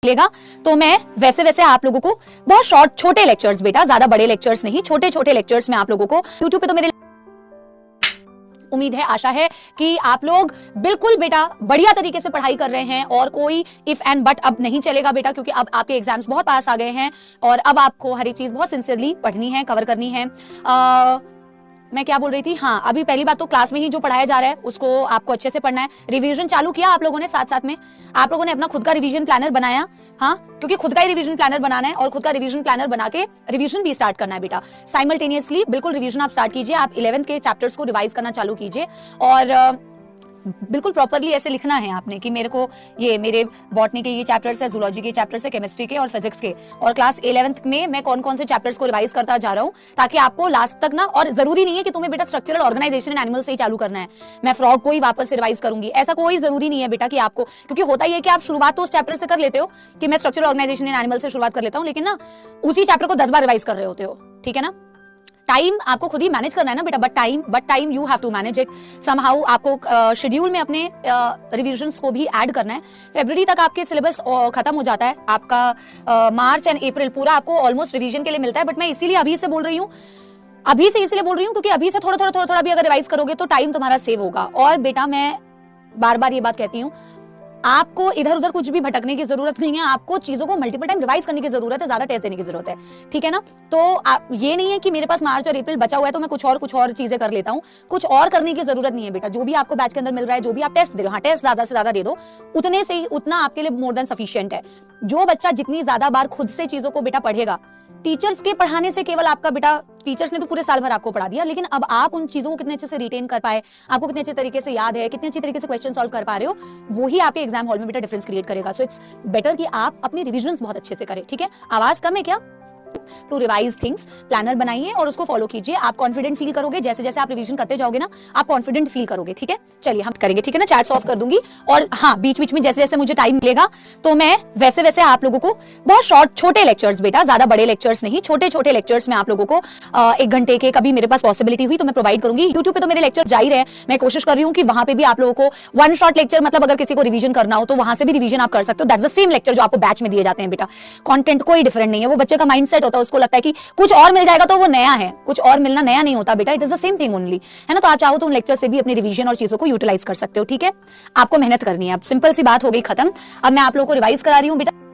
मिलेगा तो मैं वैसे वैसे आप लोगों को बहुत शॉर्ट छोटे लेक्चर्स, बेटा ज्यादा बड़े लेक्चर्स नहीं, छोटे छोटे लेक्चर्स में आप लोगों को YouTube पे तो मेरे उम्मीद है, आशा है कि आप लोग बिल्कुल बेटा बढ़िया तरीके से पढ़ाई कर रहे हैं और कोई इफ एंड बट अब नहीं चलेगा बेटा, क्योंकि अब आपके एग्जाम्स बहुत पास आ गए हैं और अब आपको हर एक चीज बहुत सिंसियरली पढ़नी है, कवर करनी है। मैं क्या बोल रही थी, हाँ, अभी पहली बात तो क्लास में ही जो पढ़ाया जा रहा है उसको आपको अच्छे से पढ़ना है। रिवीजन चालू किया आप लोगों ने, साथ साथ में आप लोगों ने अपना खुद का रिवीजन प्लानर बनाया, हाँ, क्योंकि खुद का ही रिवीजन प्लानर बनाना है और खुद का रिवीजन प्लानर बना के रिवीजन भी स्टार्ट करना है बेटा। साइमल्टेनियसली बिल्कुल रिवीजन आप स्टार्ट कीजिए, आप 11th के चैप्टर्स को रिवाइज करना चालू कीजिए और बिल्कुल प्रॉपरली ऐसे लिखना है आपने कि मेरे को ये मेरे बॉटनी के ये चैप्टर्स है, जूलॉजी के चैप्टर्स है, केमिस्ट्री के और फिजिक्स के, और क्लास 11th में मैं कौन कौन से चैप्टर्स को रिवाइज करता जा रहा हूँ, ताकि आपको लास्ट तक ना, और जरूरी नहीं है कि तुम्हें बेटा स्ट्रक्चरल ऑर्गेनाइजेशन एंड एनिमल से ही चालू करना है, मैं फ्रॉग को ही वापस से रिवाइज करूंगी, ऐसा कोई जरूरी नहीं है बेटा कि आपको, क्योंकि होता ही है कि आप शुरुआत तो उस चैप्टर से कर लेते हो कि मैं स्ट्रक्चरल ऑर्गेनाइजेशन एंड एनिमल से शुरुआत कर लेता हूँ, लेकिन ना उसी चैप्टर को 10 बार रिवाइज कर रहे होते हो, ठीक है ना। टाइम आपको खुद ही मैनेज करना है ना बेटा, but time you have to manage it somehow. आपको शेड्यूल में अपने रिविजन्स को भी ऐड करना है। फरवरी तक आपके सिलेबस खत्म हो जाता है आपका, मार्च एंड अप्रैल पूरा आपको ऑलमोस्ट रिवीजन के लिए मिलता है, बट मैं इसीलिए अभी से बोल रही हूँ, क्योंकि अभी से थोड़ा भी अगर रिवाइज करोगे तो टाइम तुम्हारा सेव होगा। और बेटा मैं बार बार ये बात कहती हूँ, आपको इधर उधर कुछ भी भटकने की जरूरत नहीं है, आपको चीजों को मल्टीपल टाइम रिवाइज करने की जरूरत है, ज्यादा टेस्ट देने की जरूरत है, ठीक है ना। तो ये नहीं है कि मेरे पास मार्च और अप्रैल बचा हुआ है तो मैं कुछ और चीजें कर लेता हूँ, कुछ और करने की जरूरत नहीं है बेटा। जो भी आपको बैच के अंदर मिल रहा है, जो भी आप टेस्ट दे रहे हो, हाँ, टेस्ट ज्यादा से ज्यादा दे दो, उतने से ही उतना आपके लिए मोर देन सफिशिएंट है। जो बच्चा जितनी ज्यादा बार खुद से चीजों को बेटा पढ़ेगा, टीचर्स के पढ़ाने से केवल आपका बेटा, टीचर्स ने तो पूरे साल भर आपको पढ़ा दिया, लेकिन अब आप उन चीजों को कितने अच्छे से रिटेन कर पाए, आपको कितने अच्छे तरीके से याद है, कितने अच्छे तरीके से क्वेश्चन सॉल्व कर पा रहे हो, वही आपके एग्जाम हॉल में बेटा डिफरेंस क्रिएट करेगा। सो इट्स बेटर कि आप अपने रिविजन्स बहुत अच्छे से करें, ठीक है। आवाज कम है क्या? टू रिवाइज थिंग्स, प्लानर बनाइए और उसको फॉलो कीजिए, आप कॉन्फिडेंट फील करोगे, जैसे जैसे आप रिवीजन करते जाओगे ना आप कॉन्फिडेंट फील करोगे, ठीक है। चलिए हम करेंगे, ठीक है ना, चैट्स ऑफ कर दूंगी, और हाँ, बीच बीच में जैसे जैसे मुझे टाइम मिलेगा तो मैं वैसे वैसे आप लोगों को बहुत शॉर्ट छोटे लेक्चर्स, बेटा ज्यादा बड़े लेक्चर्स नहीं, छोटे छोटे लेक्चर्स में आप लोगों को 1 घंटे के, कभी मेरे पास पॉसिबिलिटी हुई तो मैं प्रोवाइड करूंगी। यूट्यूब पे तो मेरे लेक्चर जा ही रहे हैं, मैं कोशिश कर रही हूँ कि वहां पे भी आप लोगों को 1 शॉर्ट लेक्चर, मतलब अगर किसी को रिवीजन करना हो तो वहां से भी रिवीजन आप कर सकते हो, दैट्स द सेम लेक्चर जो आपको बैच में दिए जाते हैं बेटा। कंटेंट कोई डिफरेंट नहीं है, वो बच्चे का माइंडसेट होता है, उसको लगता है कि कुछ और मिल जाएगा तो वो नया है, कुछ और मिलना नया नहीं होता बेटा, it is the same thing only, है ना। तो आप चाहो तो उन लेक्चर से भी अपनी रिवीजन और चीजों को यूटिलाइज कर सकते हो, ठीक है। आपको मेहनत करनी है, अब सिंपल सी बात हो गई खत्म। अब मैं आप लोगों को रिवाइज करा रही हूँ बेटा।